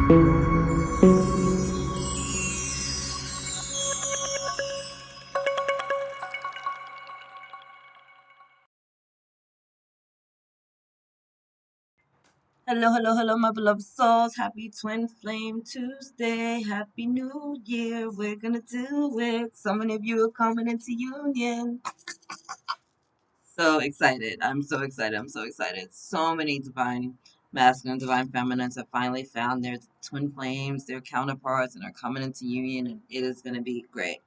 Hello, hello, hello, my beloved souls. Happy Twin Flame Tuesday. Happy New Year. We're gonna do it. So many of you are coming into union. So excited. I'm so excited. I'm so excited. So many divine masculine, divine feminines have finally found their twin flames, their counterparts, and are coming into union, and it is gonna be great.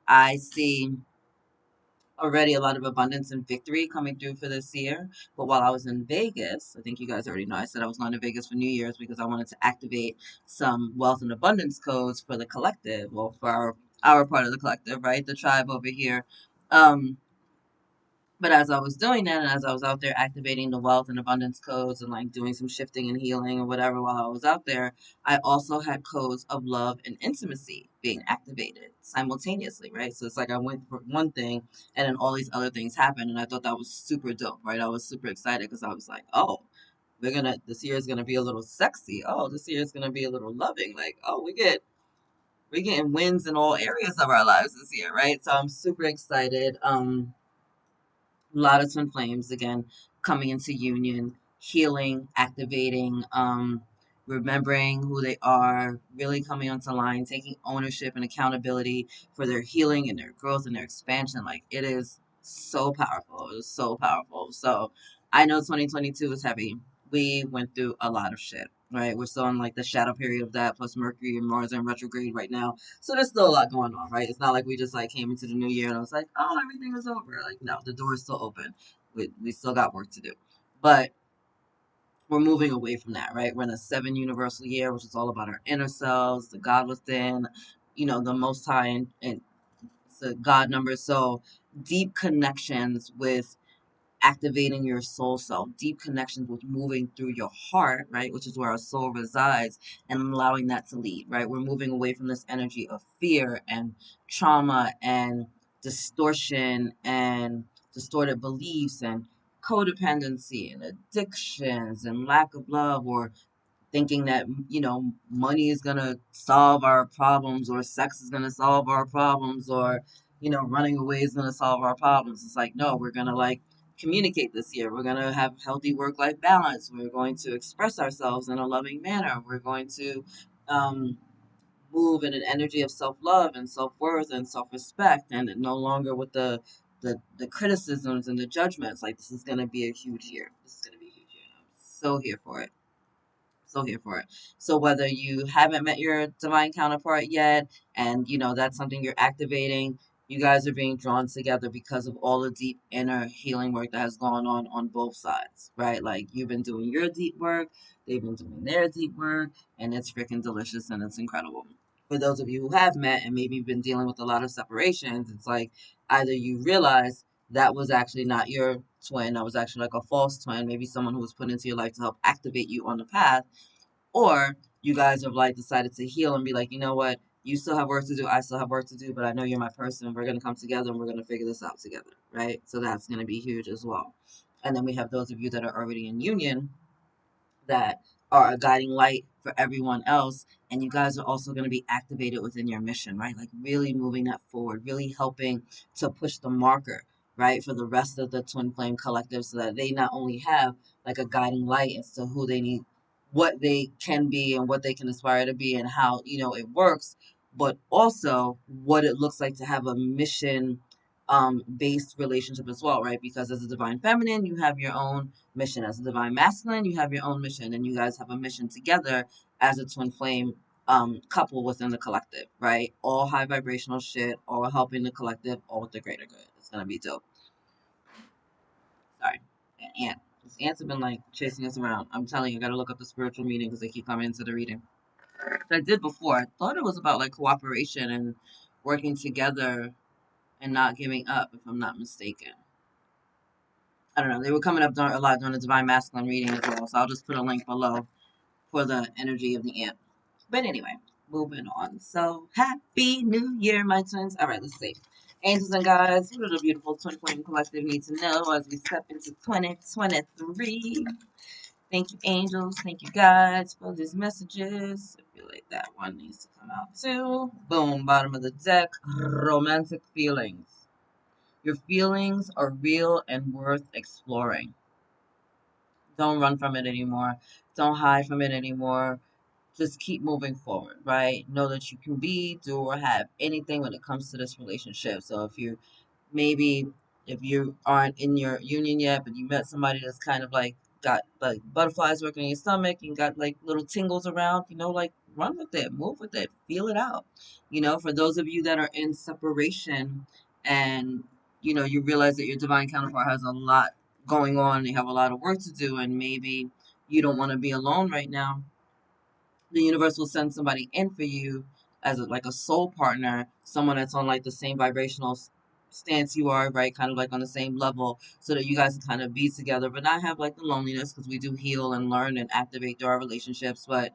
I see already a lot of abundance and victory coming through for this year. But while I was in Vegas, I think you guys already know, I said I was going to Vegas for New Year's because I wanted to activate some wealth and abundance codes for the collective, well, for our part of the collective, right? The tribe over here. Um, but as I was doing that, and as I was out there activating the wealth and abundance codes and like doing some shifting and healing or whatever while I was out there, I also had codes of love and intimacy being activated simultaneously, right? So it's like I went for one thing and then all these other things happened. And I thought that was super dope, right? I was super excited because I was like, oh, this year is gonna be a little sexy. Oh, this year is gonna be a little loving. Like, oh, we're getting wins in all areas of our lives this year, right? So I'm super excited. A lot of twin flames again coming into union, healing, activating, remembering who they are, really coming onto line, taking ownership and accountability for their healing and their growth and their expansion. Like it is so powerful. It is so powerful. So I know 2022 is heavy. We went through a lot of shit. Right, we're still in like the shadow period of that, plus Mercury and Mars are in retrograde right now. So there's still a lot going on, right? It's not like we just like came into the new year and I was like, oh, everything was over. Like, no, the door is still open. We still got work to do. But we're moving away from that, right? We're in the 7 universal year, which is all about our inner selves, the God within, the most high and the God number. So deep connections with activating your soul self, deep connections with moving through your heart, right, which is where our soul resides, and allowing that to lead, right? We're moving away from this energy of fear and trauma and distortion and distorted beliefs and codependency and addictions and lack of love, or thinking that money is going to solve our problems, or sex is going to solve our problems, or running away is going to solve our problems. It's like, no, we're going to like communicate this year. We're going to have healthy work life balance. We're going to express ourselves in a loving manner. We're going to um, move in an energy of self-love and self-worth and self-respect, and no longer with the criticisms and the judgments. Like, this is going to be a huge year. This is going to be a huge year. I'm so here for it. So here for it. So whether you haven't met your divine counterpart yet, and that's something you're activating, you guys are being drawn together because of all the deep inner healing work that has gone on both sides, right? Like, you've been doing your deep work, they've been doing their deep work, and it's freaking delicious and it's incredible. For those of you who have met and maybe been dealing with a lot of separations, it's like either you realize that was actually not your twin, that was actually like a false twin, maybe someone who was put into your life to help activate you on the path, or you guys have like decided to heal and be like, you know what, you still have work to do, I still have work to do, but I know you're my person. We're gonna come together and we're gonna figure this out together, right? So that's gonna be huge as well. And then we have those of you that are already in union that are a guiding light for everyone else. And you guys are also going to be activated within your mission, right? Like really moving that forward, really helping to push the marker, right, for the rest of the Twin Flame Collective, so that they not only have like a guiding light as to who they need, what they can be and what they can aspire to be and how, it works, but also what it looks like to have a mission based relationship as well, right? Because as a divine feminine, you have your own mission. As a divine masculine, you have your own mission, and you guys have a mission together as a twin flame couple within the collective, right? All high vibrational shit, all helping the collective, all with the greater good. It's gonna be dope. Sorry, an ant. These ants have been like chasing us around. I'm telling you, I gotta look up the spiritual meaning because they keep coming into the reading. I did before. I thought it was about like cooperation and working together and not giving up, if I'm not mistaken. I don't know. They were coming up a lot during the Divine Masculine reading as well, so I'll just put a link below for the energy of the ant. But anyway, moving on. So happy New Year, my twins. All right, let's see. Angels and guides, what do the beautiful Twin Flame Collective need to know as we step into 2023? Thank you, angels. Thank you, guides, for these messages. If feel like that one needs to come out too. Boom, bottom of the deck. Romantic feelings. Your feelings are real and worth exploring. Don't run from it anymore. Don't hide from it anymore. Just keep moving forward, right? Know that you can be, do, or have anything when it comes to this relationship. So if you maybe if you aren't in your union yet, but you met somebody that's kind of like got like butterflies working in your stomach and got like little tingles around, like run with it, move with it, feel it out. For those of you that are in separation and you realize that your divine counterpart has a lot going on, they have a lot of work to do, and maybe you don't want to be alone right now. The universe will send somebody in for you as like a soul partner, someone that's on like the same vibrational stance you are, right? Kind of like on the same level, so that you guys can kind of be together, but not have like the loneliness, because we do heal and learn and activate through our relationships. But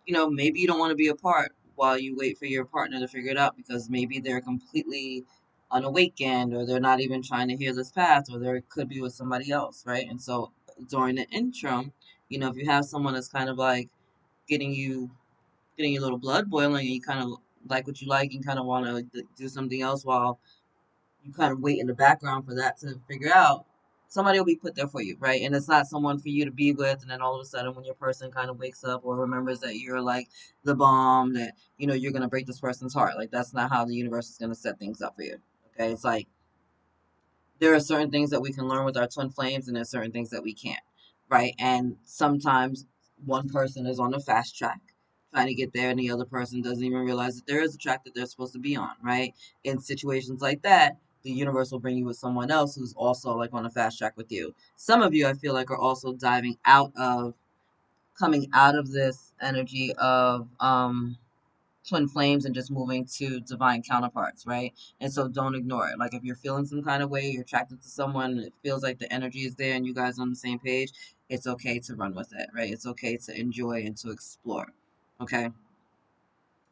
maybe you don't want to be apart while you wait for your partner to figure it out, because maybe they're completely unawakened, or they're not even trying to hear this path, or they could be with somebody else, right? And so during the interim, if you have someone that's kind of like getting you getting your little blood boiling, and you kind of like what you like and kind of want to do something else while you kind of wait in the background for that to figure out, somebody will be put there for you, right? And it's not someone for you to be with, and then all of a sudden when your person kind of wakes up or remembers that you're like the bomb, that you're going to break this person's heart. Like, that's not how the universe is going to set things up for you. Okay, it's like there are certain things that we can learn with our twin flames, and there's certain things that we can't, right? And sometimes one person is on a fast track trying to get there, and the other person doesn't even realize that there is a track that they're supposed to be on, right? In situations like that, the universe will bring you with someone else who's also like on a fast track with you. Some of you, I feel like, are also coming out of this energy of twin flames and just moving to divine counterparts, right? And so don't ignore it. Like, if you're feeling some kind of way, you're attracted to someone, and it feels like the energy is there and you guys are on the same page, it's okay to run with it, right? It's okay to enjoy and to explore. Okay?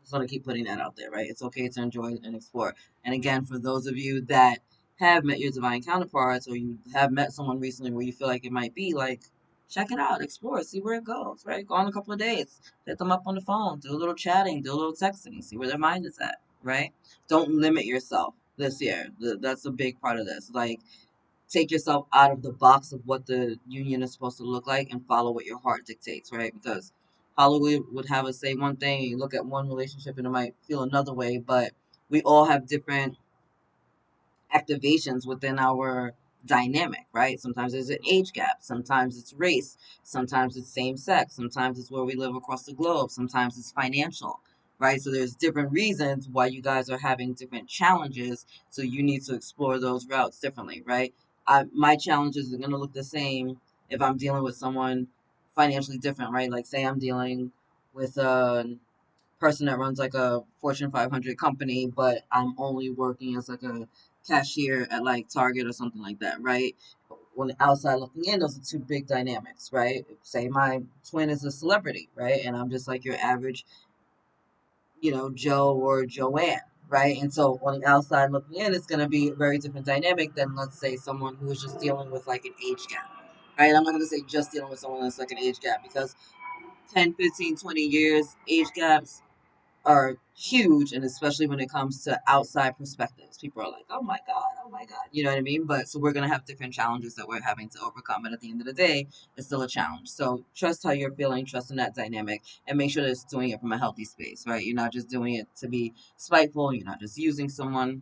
Just want to keep putting that out there, right? It's okay to enjoy and explore. And again, for those of you that have met your divine counterparts, or you have met someone recently where you feel like it might be, like, check it out, explore, see where it goes, right? Go on a couple of dates, hit them up on the phone, do a little chatting, do a little texting, see where their mind is at, right? Don't limit yourself this year. That's a big part of this. Like, take yourself out of the box of what the union is supposed to look like and follow what your heart dictates, right? Because Hollywood would have us say one thing, and you look at one relationship and it might feel another way, but we all have different activations within our dynamic, right? Sometimes there's an age gap, sometimes it's race, sometimes it's same sex, sometimes it's where we live across the globe, sometimes it's financial, right? So there's different reasons why you guys are having different challenges. So you need to explore those routes differently, right? My challenges are going to look the same if I'm dealing with someone financially different, right? Like, say I'm dealing with a person that runs like a Fortune 500 company, but I'm only working as like a cashier at like Target or something like that, right? On the outside looking in, those are two big dynamics, right? Say my twin is a celebrity, right? And I'm just like your average, Joe or Joanne, right? And so on the outside looking in, it's going to be a very different dynamic than, let's say, someone who is just dealing with like an age gap, right? I'm not going to say just dealing with someone that's like an age gap, because 10, 15, 20 years age gaps are huge, and especially when it comes to outside perspectives, people are like, oh my god, oh my god, you know what I mean? But so we're going to have different challenges that we're having to overcome, and at the end of the day, it's still a challenge. So trust how you're feeling, trust in that dynamic, and make sure that it's doing it from a healthy space, right? You're not just doing it to be spiteful, you're not just using someone,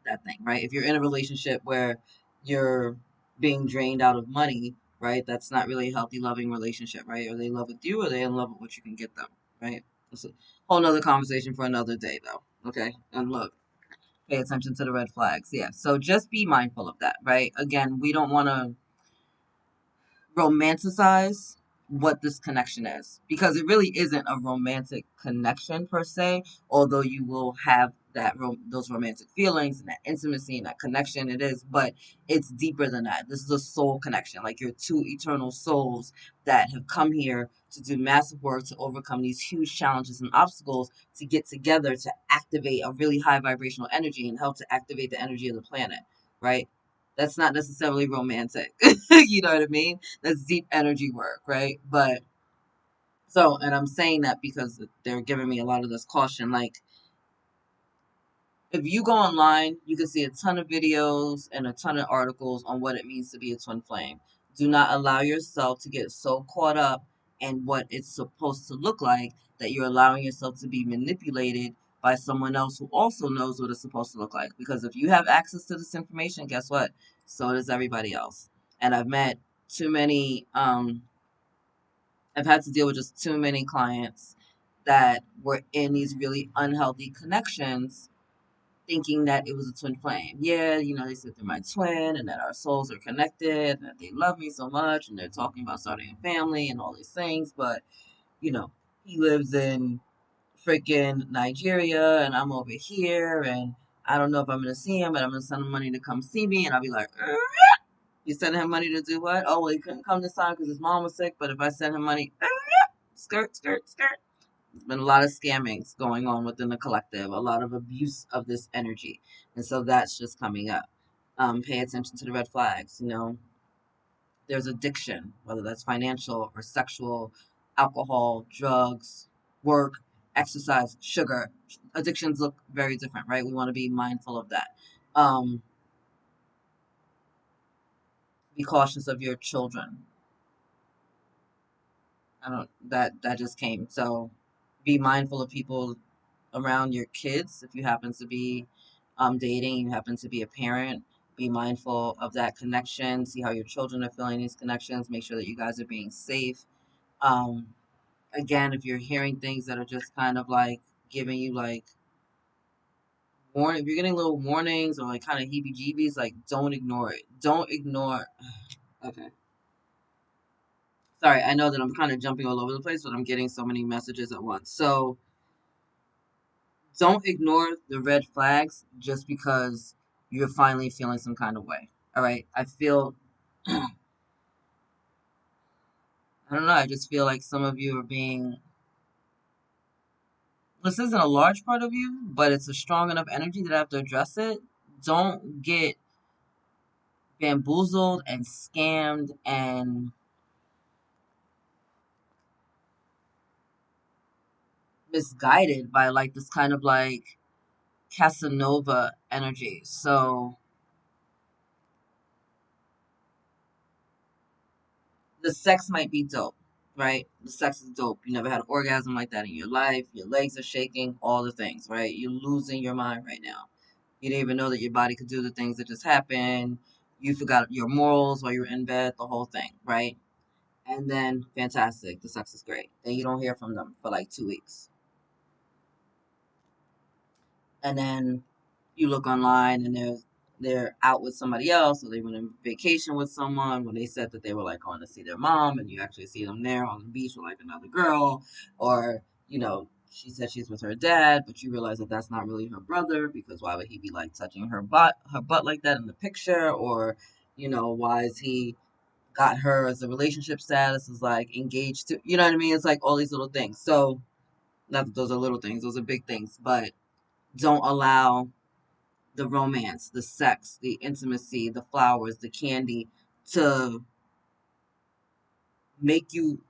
that thing, right? If you're in a relationship where you're being drained out of money, right, that's not really a healthy, loving relationship, right? Are they in love with you, or are they in love with what you can get them, right? That's a whole nother conversation for another day, though. Okay, and look, pay attention to the red flags. Yeah, so just be mindful of that, right? Again, we don't want to romanticize what this connection is, because it really isn't a romantic connection per se, although you will have those romantic feelings and that intimacy and that connection. It is, but it's deeper than that. This is a soul connection, like your two eternal souls that have come here to do massive work to overcome these huge challenges and obstacles, to get together to activate a really high vibrational energy and help to activate the energy of the planet, right? That's not necessarily romantic. You know what I mean? That's deep energy work, right? But So, and I'm saying that because they're giving me a lot of this caution. Like, if you go online, you can see a ton of videos and a ton of articles on what it means to be a twin flame. Do not allow yourself to get so caught up in what it's supposed to look like that you're allowing yourself to be manipulated by someone else who also knows what it's supposed to look like. Because if you have access to this information, guess what? So does everybody else. And I've met too many, I've had to deal with just too many clients that were in these really unhealthy connections thinking that it was a twin flame. Yeah, they said they're my twin and that our souls are connected and that they love me so much and they're talking about starting a family and all these things. But, you know, he lives in freaking Nigeria and I'm over here and I don't know if I'm going to see him, but I'm going to send him money to come see me. And I'll be like, you sending him money to do what? Oh, well, he couldn't come this time because his mom was sick. But if I send him money, skirt, skirt, skirt. There's been a lot of scammings going on within the collective, a lot of abuse of this energy. And so that's just coming up. Pay attention to the red flags. There's addiction, whether that's financial or sexual, alcohol, drugs, work, exercise, sugar. Addictions look very different, right? We want to be mindful of that. Um, be cautious of your children. I don't that just came. So be mindful of people around your kids. If you happen to be dating, you happen to be a parent, be mindful of that connection. See how your children are feeling these connections. Make sure that you guys are being safe. Um, Again, if you're hearing things that are just kind of like giving you like warning, if you're getting little warnings or like kind of heebie-jeebies, like don't ignore it. Don't ignore. Okay. Sorry, I know that I'm kind of jumping all over the place, but I'm getting so many messages at once. So don't ignore the red flags just because you're finally feeling some kind of way. All right. I feel, I don't know. I just feel like some of you are being, this isn't a large part of you, but it's a strong enough energy that I have to address it. Don't get bamboozled and scammed and misguided by like this kind of like Casanova energy. So, the sex might be dope, right? The sex is dope. You never had an orgasm like that in your life. Your legs are shaking, all the things, right? You're losing your mind right now. You didn't even know that your body could do the things that just happened. You forgot your morals while you were in bed, the whole thing, right? And then, fantastic. The sex is great. Then you don't hear from them for like 2 weeks. And then you look online and they're out with somebody else, or they went on vacation with someone when they said that they were like going to see their mom, and you actually see them there on the beach with like another girl, or she said she's with her dad, but you realize that that's not really her brother because why would he be like touching her butt like that in the picture, or why is he got her as a relationship status is like engaged to, you know what I mean? It's like all these little things. So not that those are little things, those are big things, but don't allow the romance, the sex, the intimacy, the flowers, the candy to make you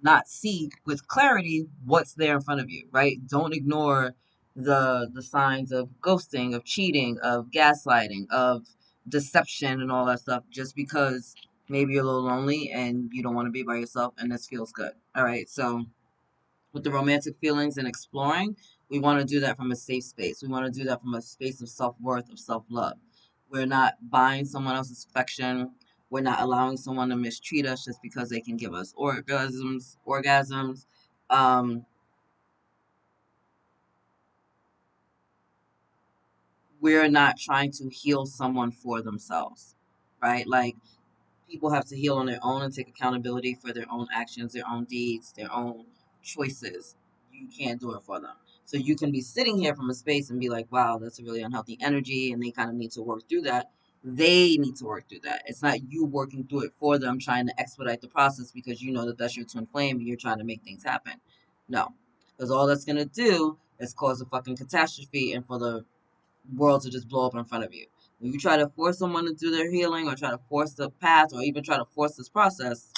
not see with clarity what's there in front of you, right? Don't ignore the signs of ghosting, of cheating, of gaslighting, of deception and all that stuff just because maybe you're a little lonely and you don't want to be by yourself and this feels good. All right. So with the romantic feelings and exploring, we want to do that from a safe space. We want to do that from a space of self-worth, of self-love. We're not buying someone else's affection. We're not allowing someone to mistreat us just because they can give us orgasms. Um, we're not trying to heal someone for themselves, right? Like people have to heal on their own and take accountability for their own actions, their own deeds, their own choices. You can't do it for them. So you can be sitting here from a space and be like, wow, that's a really unhealthy energy, and they kind of need to work through that. They need to work through that. It's not you working through it for them, trying to expedite the process because you know that that's your twin flame and you're trying to make things happen. No, because all that's going to do is cause a fucking catastrophe and for the world to just blow up in front of you. When you try to force someone to do their healing or try to force the path or even try to force this process,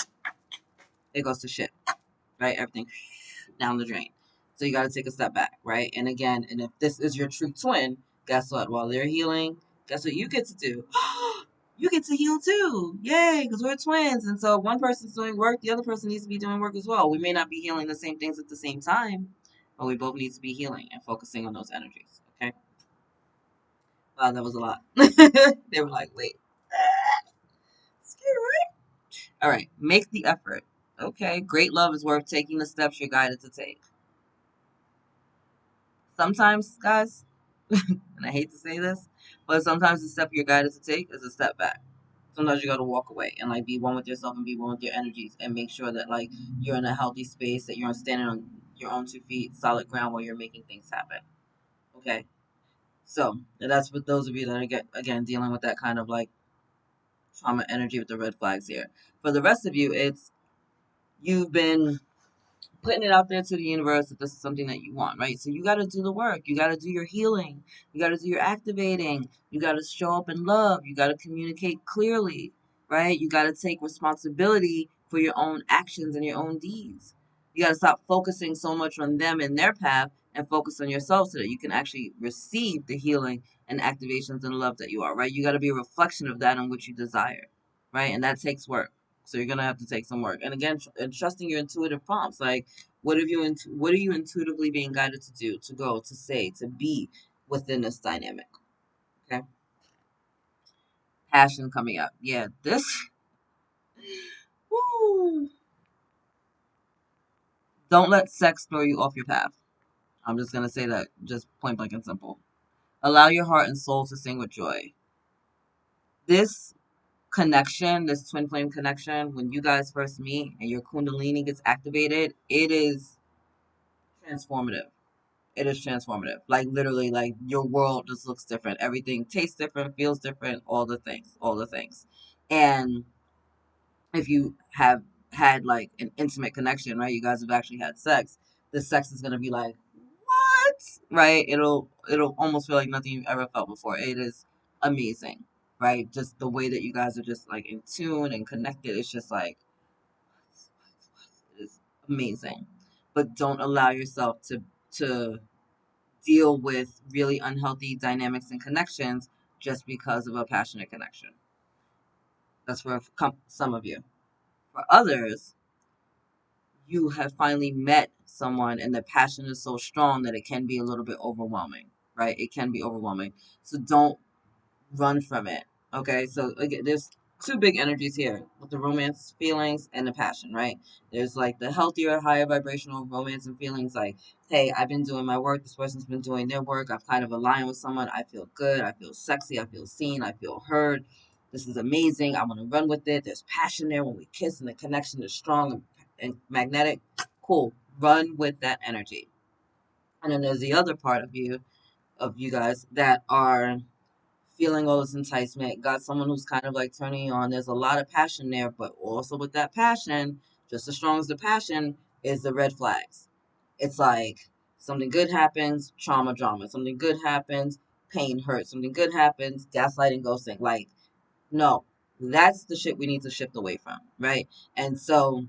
it goes to shit. right? Everything down the drain. So you got to take a step back, right? And again, and if this is your true twin, guess what? While they're healing, guess what you get to do? You get to heal too. Yay, because we're twins. And so one person's doing work, the other person needs to be doing work as well. We may not be healing the same things at the same time, but we both need to be healing and focusing on those energies. Okay. Wow, that was a lot. They were like, wait, scary. All right, make the effort. Okay, great love is worth taking the steps you're guided to take. Sometimes, guys, and I hate to say this, but sometimes the step you're guided to take is a step back. Sometimes you got to walk away and like be one with yourself and be one with your energies and make sure that like you're in a healthy space, that you're standing on your own 2 feet, solid ground while you're making things happen. Okay, so that's for those of you that are again dealing with that kind of like trauma energy with the red flags here. For the rest of you, it's you've been putting it out there to the universe that this is something that you want, right? So you got to do the work. You got to do your healing. You got to do your activating. You got to show up in love. You got to communicate clearly, right? You got to take responsibility for your own actions and your own deeds. You got to stop focusing so much on them and their path and focus on yourself so that you can actually receive the healing and activations and love that you are, right? You got to be a reflection of that in which you desire, right? And that takes work. So you're gonna have to take some work. And again, and trusting your intuitive prompts. Like, what what are you intuitively being guided to do, to go, to say, to be within this dynamic? Okay. Passion coming up. Yeah, this. Woo. Don't let sex throw you off your path. I'm just gonna say that, just point blank and simple. Allow your heart and soul to sing with joy. This connection, this twin flame connection, when you guys first meet and your kundalini gets activated, it is transformative. It is transformative. Like literally, like your world just looks different. Everything tastes different, feels different, all the things, all the things. And if you have had like an intimate connection, right? You guys have actually had sex, the sex is gonna be like, what? Right? It'll almost feel like nothing you've ever felt before. It is amazing, right? Just the way that you guys are just like in tune and connected. It's just like it is amazing. But don't allow yourself to deal with really unhealthy dynamics and connections just because of a passionate connection. That's for some of you. For others, you have finally met someone and the passion is so strong that it can be a little bit overwhelming, right? It can be overwhelming. So don't run from it. Okay, so again, there's two big energies here with the romance feelings and the passion, right? There's like the healthier, higher vibrational romance and feelings like, hey, I've been doing my work, this person's been doing their work, I've kind of aligned with someone, I feel good, I feel sexy, I feel seen, I feel heard. This is amazing. I want to run with it. There's passion there when we kiss, and the connection is strong and magnetic. Cool. Run with that energy. And then there's the other part of you guys that are feeling all this enticement, got someone who's kind of like turning you on. There's a lot of passion there, but also with that passion, just as strong as the passion is the red flags. It's like something good happens, trauma, drama. Something good happens, pain, hurt. Something good happens, gaslighting, ghosting. Like, no, that's the shit we need to shift away from, right? And so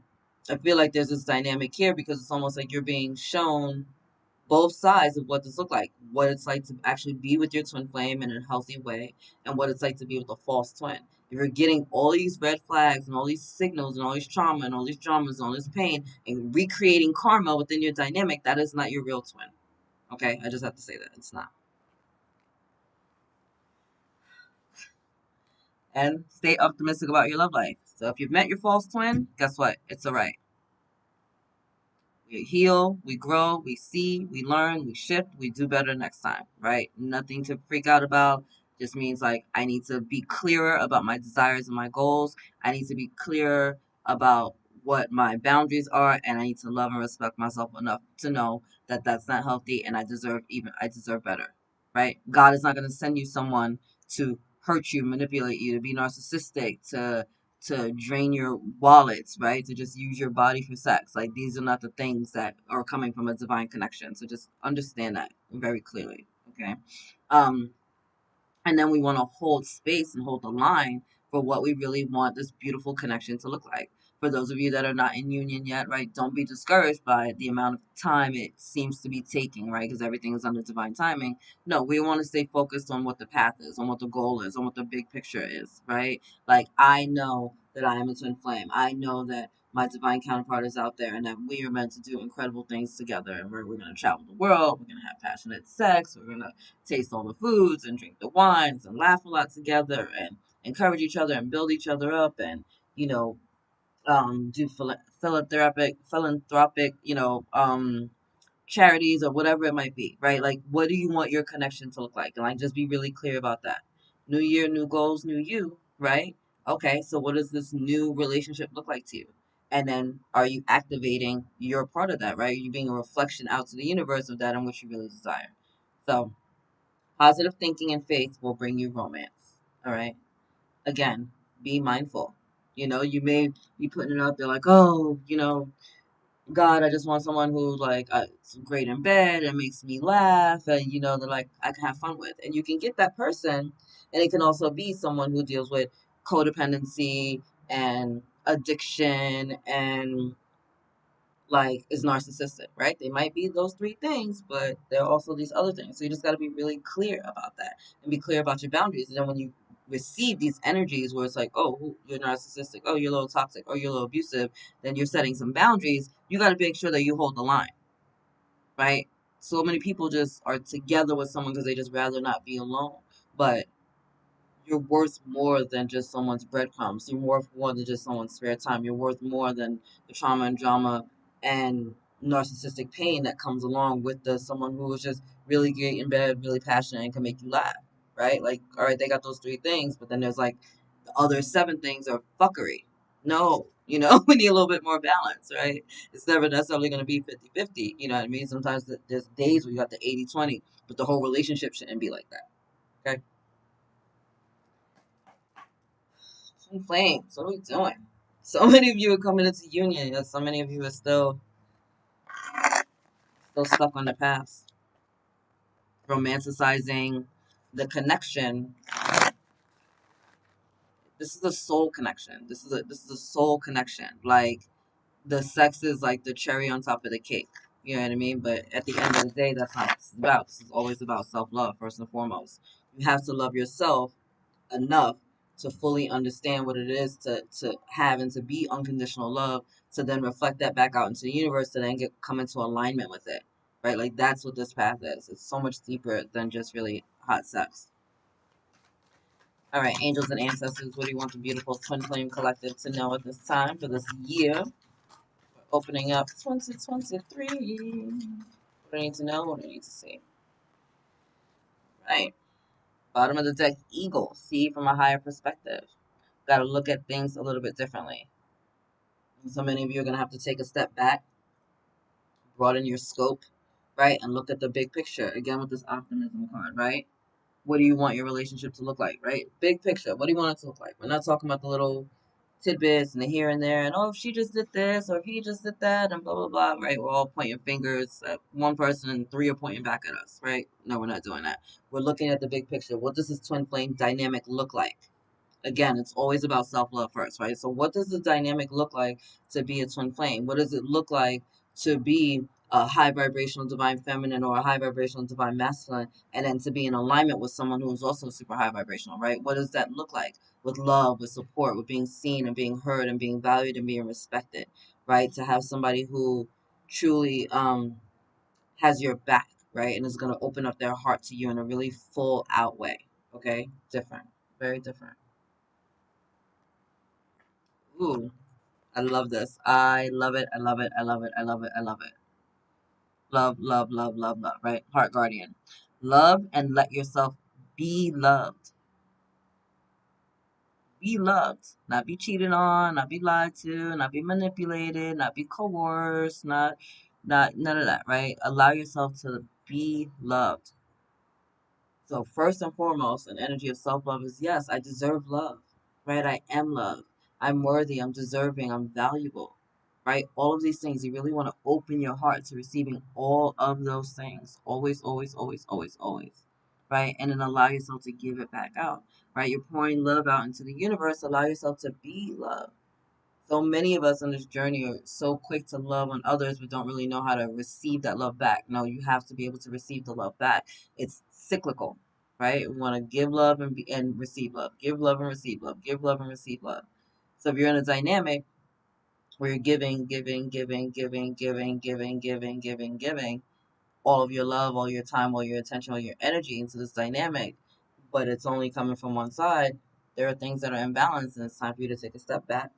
I feel like there's this dynamic here because it's almost like you're being shown both sides of what this look like, what it's like to actually be with your twin flame in a healthy way, and what it's like to be with a false twin. If you're getting all these red flags and all these signals and all these trauma and all these dramas and all this pain and recreating karma within your dynamic, that is not your real twin. Okay, I just have to say that it's not. And stay optimistic about your love life. So if you've met your false twin, guess what? It's all right. We heal, we grow, we see, we learn, we shift, we do better next time, right? Nothing to freak out about. Just means like I need to be clearer about my desires and my goals. I need to be clearer about what my boundaries are, and I need to love and respect myself enough to know that that's not healthy, and I deserve better, right? God is not going to send you someone to hurt you, manipulate you, to be narcissistic, to drain your wallets, right? To just use your body for sex. Like these are not the things that are coming from a divine connection. So just understand that very clearly. Okay. Um, and then we want to hold space and hold the line for what we really want this beautiful connection to look like. For those of you that are not in union yet, right, don't be discouraged by the amount of time it seems to be taking, right, because everything is under divine timing. No, we want to stay focused on what the path is, on what the goal is, on what the big picture is, right? Like, I know that I am a twin flame. I know that my divine counterpart is out there and that we are meant to do incredible things together. And we're going to travel the world. We're going to have passionate sex. We're going to taste all the foods and drink the wines and laugh a lot together and encourage each other and build each other up and, you know, do philanthropic, charities or whatever it might be, right? Like, what do you want your connection to look like? And like, just be really clear about that. New year, new goals, new you, right? Okay, so what does this new relationship look like to you? And then are you activating your part of that, right? Are you being a reflection out to the universe of that and what you really desire? So, positive thinking and faith will bring you romance, all right? Again, be mindful. You may be putting it out there like, oh, God, I just want someone who like is great in bed and makes me laugh, and that like I can have fun with. And you can get that person, and it can also be someone who deals with codependency and addiction and like is narcissistic, right? They might be those three things, but there are also these other things. So you just got to be really clear about that and be clear about your boundaries. And then when you receive these energies where it's like, oh, you're narcissistic, oh, you're a little toxic, oh, you're a little abusive, then you're setting some boundaries. You got to make sure that you hold the line, right? So many people just are together with someone because they just rather not be alone. But you're worth more than just someone's breadcrumbs. You're worth more than just someone's spare time. You're worth more than the trauma and drama and narcissistic pain that comes along with someone who is just really great in bed, really passionate, and can make you laugh, right? Like, all right, they got those three things, but then there's like the other seven things are fuckery. No, we need a little bit more balance, right? It's never necessarily going to be 50-50, you know what I mean? Sometimes there's days where you got the 80-20, but the whole relationship shouldn't be like that, okay? Twin flames, what are we doing? So many of you are coming into union, and so many of you are still stuck on the past, romanticizing the connection. This is a soul connection. This is a soul connection. Like the sex is like the cherry on top of the cake. You know what I mean? But at the end of the day, that's not what this is about. This is always about self love first and foremost. You have to love yourself enough to fully understand what it is to have and to be unconditional love, to then reflect that back out into the universe, to then come into alignment with it, right? Like that's what this path is. It's so much deeper than just really hot sex. All right, angels and ancestors, what do you want the beautiful twin flame collective to know at this time for this year? We're opening up 2023. What do I need to know? What do I need to see? Right. Bottom of the deck, eagle. See from a higher perspective. Got to look at things a little bit differently. So many of you are going to have to take a step back, broaden your scope, right? And look at the big picture. Again, with this optimism card, right? What do you want your relationship to look like, right? Big picture. What do you want it to look like? We're not talking about the little tidbits and the here and there and, oh, if she just did this or if he just did that and blah, blah, blah, right? We're all pointing fingers at one person and three are pointing back at us, right? No, we're not doing that. We're looking at the big picture. What does this twin flame dynamic look like? Again, it's always about self-love first, right? So what does the dynamic look like to be a twin flame? What does it look like to be a high vibrational divine feminine or a high vibrational divine masculine, and then to be in alignment with someone who is also super high vibrational, right? What does that look like with love, with support, with being seen and being heard and being valued and being respected, right? To have somebody who truly has your back, right? And is going to open up their heart to you in a really full out way, okay? Different, very different. Ooh, I love this. I love it. I love it. I love it. I love it. I love it. Love, love, love, love, love, right? Heart guardian. Love and let yourself be loved. Be loved. Not be cheated on, not be lied to, not be manipulated, not be coerced, not none of that, right? Allow yourself to be loved. So first and foremost, an energy of self-love is yes, I deserve love, right? I am loved. I'm worthy. I'm deserving. I'm valuable, right? All of these things, you really want to open your heart to receiving all of those things. Always, always, always, always, always, right? And then allow yourself to give it back out, right? You're pouring love out into the universe. Allow yourself to be love. So many of us on this journey are so quick to love on others, but don't really know how to receive that love back. No, you have to be able to receive the love back. It's cyclical, right? We want to give love and receive love, give love and receive love, give love and receive love. So if you're in a dynamic where you're giving all of your love, all your time, all your attention, all your energy into this dynamic, but it's only coming from one side, there are things that are imbalanced, and it's time for you to take a step back,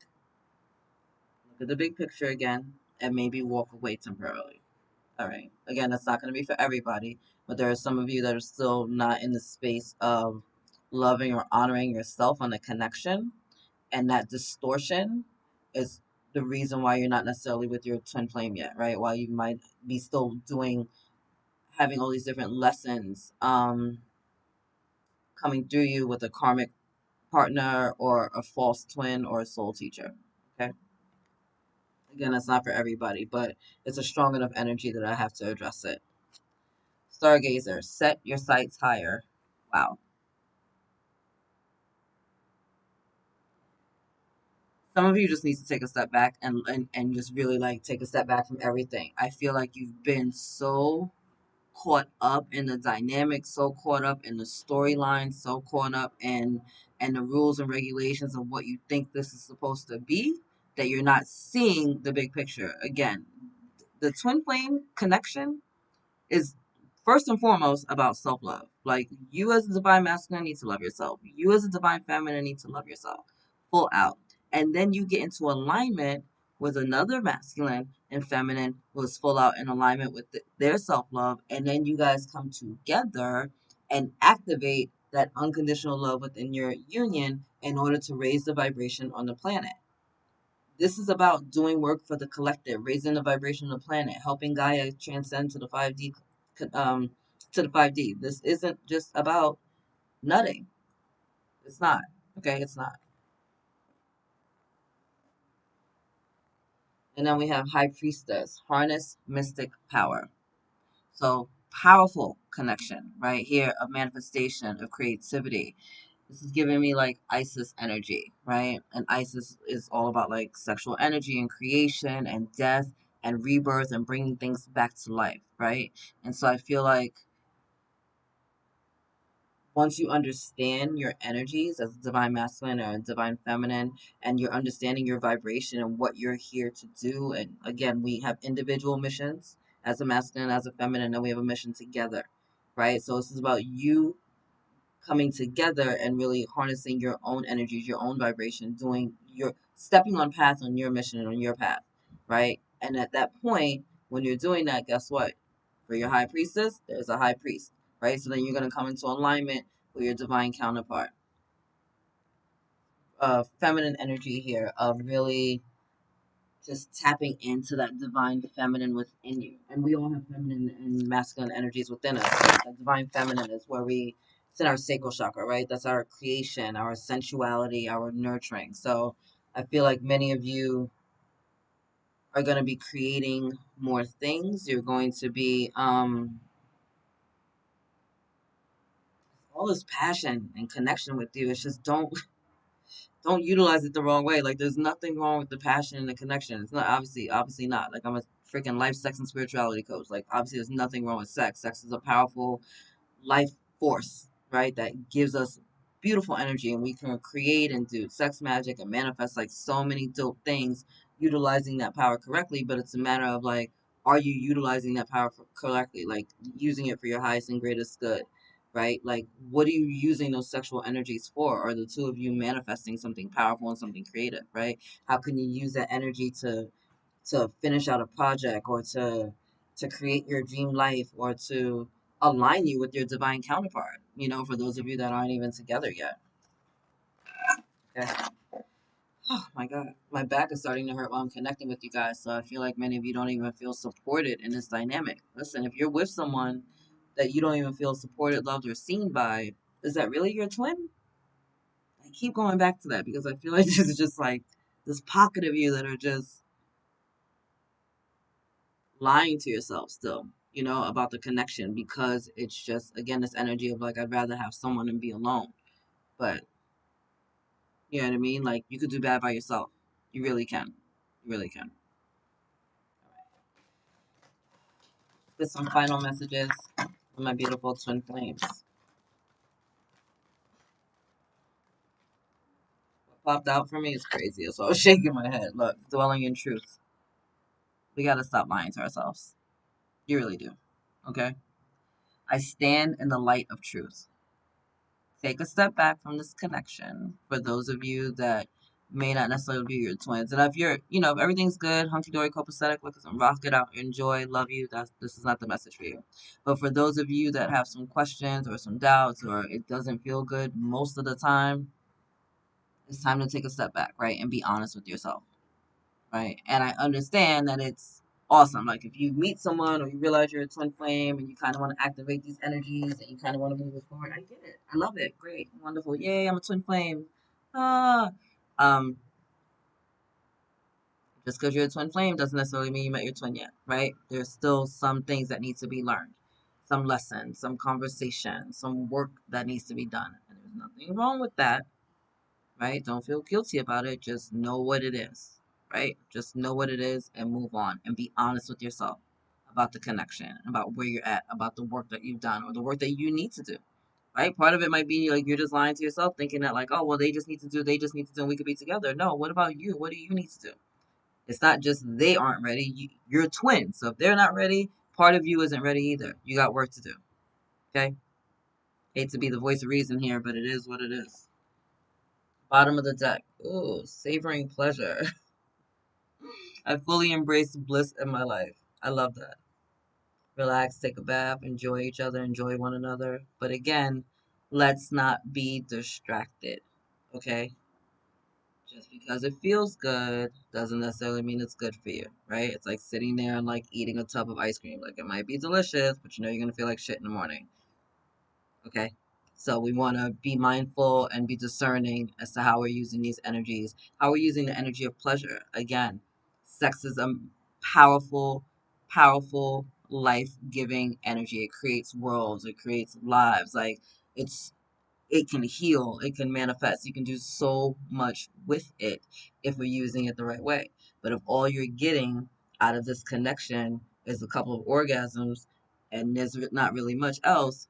look at the big picture again, and maybe walk away temporarily. All right. Again, that's not going to be for everybody, but there are some of you that are still not in the space of loving or honoring yourself on the connection, and that distortion is the reason why you're not necessarily with your twin flame yet, right? Why you might be still having all these different lessons coming through you with a karmic partner or a false twin or a soul teacher. Okay. Again, that's not for everybody, but it's a strong enough energy that I have to address it. Stargazer, set your sights higher. Wow. Some of you just need to take a step back and just really like take a step back from everything. I feel like you've been so caught up in the dynamic, so caught up in the storyline, so caught up in and the rules and regulations of what you think this is supposed to be, that you're not seeing the big picture. Again, the twin flame connection is first and foremost about self love. Like, you as a divine masculine need to love yourself. You as a divine feminine need to love yourself full out. And then you get into alignment with another masculine and feminine who is full out in alignment with their self love. And then you guys come together and activate that unconditional love within your union in order to raise the vibration on the planet. This is about doing work for the collective, raising the vibration of the planet, helping Gaia transcend to the 5D, um, to the 5D. This isn't just about nutting. It's not. Okay, it's not. And then we have High Priestess, harness mystic power. So powerful connection right here of manifestation of creativity. This is giving me like Isis energy, right? And Isis is all about like sexual energy and creation and death and rebirth and bringing things back to life, right? And so I feel like once you understand your energies as a divine masculine or a divine feminine, and you're understanding your vibration and what you're here to do, and again, we have individual missions as a masculine, as a feminine, and we have a mission together, right? So this is about you coming together and really harnessing your own energies, your own vibration, doing your stepping on path on your mission and on your path, right? And at that point, when you're doing that, guess what? For your high priestess, there's a high priest, right? So then you're going to come into alignment with your divine counterpart. Feminine energy here of really just tapping into that divine feminine within you. And we all have feminine and masculine energies within us. That divine feminine is where it's in our sacral chakra, right? That's our creation, our sensuality, our nurturing. So I feel like many of you are going to be creating more things. You're going to be, all this passion and connection with you. It's just don't utilize it the wrong way. Like, there's nothing wrong with the passion and the connection. It's not, obviously not. Like, I'm a freaking life, sex, and spirituality coach. Like, obviously there's nothing wrong with sex. Sex is a powerful life force, right? That gives us beautiful energy, and we can create and do sex magic and manifest like so many dope things utilizing that power correctly. But it's a matter of like, are you utilizing that power correctly? Like, using it for your highest and greatest good, right? Like, what are you using those sexual energies for? Are the two of you manifesting something powerful and something creative, right? How can you use that energy to finish out a project, or to create your dream life, or to align you with your divine counterpart, for those of you that aren't even together yet. Okay. Oh my God. My back is starting to hurt while I'm connecting with you guys. So I feel like many of you don't even feel supported in this dynamic. Listen, if you're with someone that you don't even feel supported, loved, or seen by, is that really your twin? I keep going back to that because I feel like this is just like this pocket of you that are just lying to yourself still, about the connection, because it's just, again, this energy of like, I'd rather have someone and be alone. But you know what I mean? Like, you could do bad by yourself. You really can. You really can. Get some final messages from my beautiful twin flames. What popped out for me is crazy. So I was shaking my head. Look, dwelling in truth. We got to stop lying to ourselves. You really do. Okay? I stand in the light of truth. Take a step back from this connection for those of you that may not necessarily be your twins. And if you're, if everything's good, hunky dory, copacetic, look at some, rock it out, enjoy, love you, this is not the message for you. But for those of you that have some questions or some doubts or it doesn't feel good most of the time, it's time to take a step back, right? And be honest with yourself, right? And I understand that it's awesome. Like if you meet someone or you realize you're a twin flame and you kind of want to activate these energies and you kind of want to move it forward, I get it. I love it. Great, wonderful. Yay, I'm a twin flame. Ah, um, just because you're a twin flame doesn't necessarily mean you met your twin yet, right? There's still some things that need to be learned, some lessons, some conversation, some work that needs to be done. And there's nothing wrong with that, right? Don't feel guilty about it. Just know what it is, right? Just know what it is and move on and be honest with yourself about the connection, about where you're at, about the work that you've done or the work that you need to do, right? Part of it might be like you're just lying to yourself thinking that like, oh, well, they just need to do, and we could be together. No, what about you? What do you need to do? It's not just they aren't ready. You're twins. So if they're not ready, part of you isn't ready either. You got work to do, okay? Hate to be the voice of reason here, but it is what it is. Bottom of the deck. Ooh, savoring pleasure. I fully embrace bliss in my life. I love that. Relax, take a bath, enjoy each other, enjoy one another. But again, let's not be distracted. Okay? Just because it feels good doesn't necessarily mean it's good for you, right? It's like sitting there and like eating a tub of ice cream. Like it might be delicious, but you know you're gonna feel like shit in the morning. Okay? So we want to be mindful and be discerning as to how we're using these energies, how we're using the energy of pleasure. Again, sex is a powerful, powerful, life-giving energy. It creates worlds, it creates lives. Like it's it can heal, it can manifest. You can do so much with it if we're using it the right way. But if all you're getting out of this connection is a couple of orgasms and there's not really much else,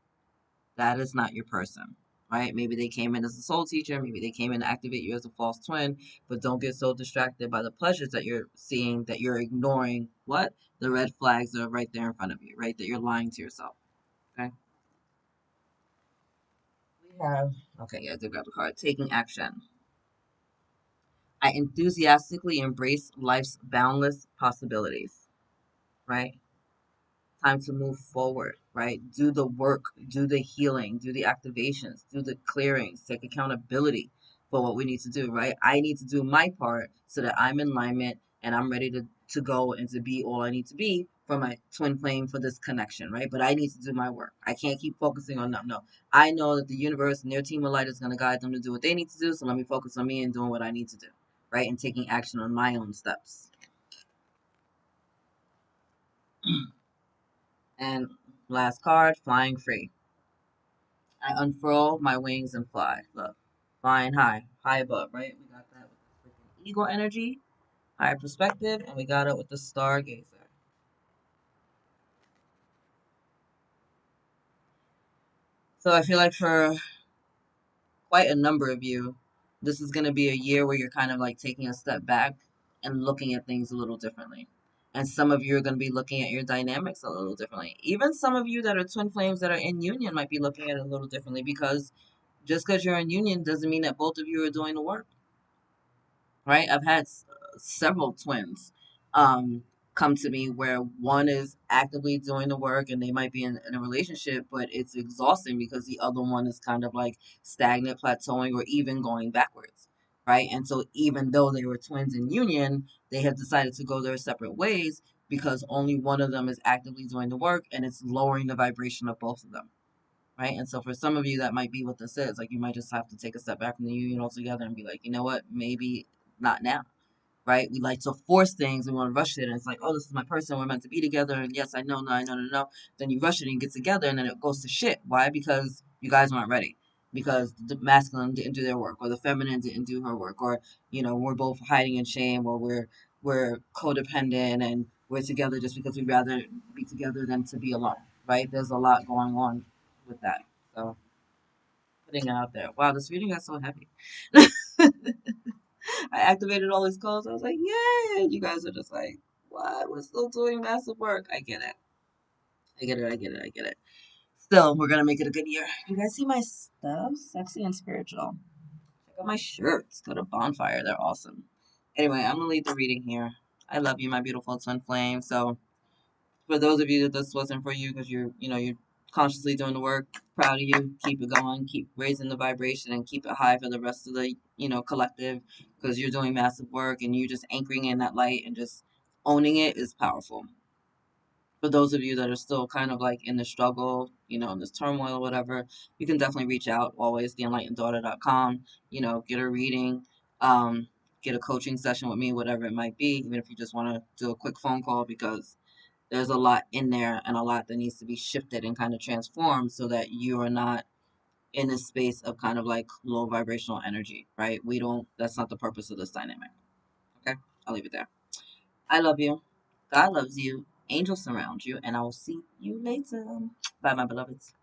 that is not your person, right? Maybe they came in as a soul teacher, maybe they came in to activate you as a false twin, but don't get so distracted by the pleasures that you're seeing that you're ignoring what? The red flags are right there in front of you, right? That you're lying to yourself, okay? We have, okay, yeah, I did grab the card. Taking action. I enthusiastically embrace life's boundless possibilities, right? Time to move forward, right? Do the work, do the healing, do the activations, do the clearings, take accountability for what we need to do, right? I need to do my part so that I'm in alignment and I'm ready to go and to be all I need to be for my twin flame for this connection, right? But I need to do my work. I can't keep focusing on them. No, I know that the universe and their team of light is going to guide them to do what they need to do. So let me focus on me and doing what I need to do, right? And taking action on my own steps. And last card, flying free. I unfurl my wings and fly. Look, flying high, high above, right? We got that with the freaking eagle energy, higher perspective, and we got it with the stargazer. So I feel like for quite a number of you, this is going to be a year where you're kind of like taking a step back and looking at things a little differently. And some of you are going to be looking at your dynamics a little differently. Even some of you that are twin flames that are in union might be looking at it a little differently because just because you're in union doesn't mean that both of you are doing the work, right? I've had several twins come to me where one is actively doing the work and they might be in a relationship, but it's exhausting because the other one is kind of like stagnant, plateauing, or even going backwards, right? And so even though they were twins in union, they have decided to go their separate ways because only one of them is actively doing the work and it's lowering the vibration of both of them. Right. And so for some of you, that might be what this is. Like you might just have to take a step back from the union altogether and be like, you know what, maybe not now. Right. We like to force things. We want to rush it. And it's like, oh, this is my person. We're meant to be together. And yes, I know, no. Then you rush it and you get together and then it goes to shit. Why? Because you guys weren't ready. because the masculine didn't do their work, or the feminine didn't do her work, or we're both hiding in shame, or we're codependent and we're together just because we'd rather be together than to be alone, right? There's a lot going on with that. So putting it out there. Wow, this reading got so heavy. I activated all these calls. I was like, yeah. You guys are just like, what? We're still doing massive work. I get it. I get it. I get it. I get it. Still, we're gonna make it a good year. You guys see my stuff? Sexy and spiritual. Check out my shirts. Go to Bonfire. They're awesome. Anyway, I'm gonna leave the reading here. I love you, my beautiful twin flame. So for those of you that this wasn't for you because you're consciously doing the work, proud of you. Keep it going. Keep raising the vibration and keep it high for the rest of the collective, because you're doing massive work and you just anchoring in that light and just owning it is powerful. For those of you that are still kind of like in the struggle, in this turmoil or whatever, you can definitely reach out. Always theenlighteneddaughter.com. Get a reading, um, get a coaching session with me, whatever it might be. Even if you just want to do a quick phone call, because there's a lot in there and a lot that needs to be shifted and kind of transformed so that you are not in a space of kind of like low vibrational energy, right? We don't. That's not the purpose of this dynamic. Okay, I'll leave it there. I love you. God loves you. Angels surround you. And I will see you later. Bye, my beloveds.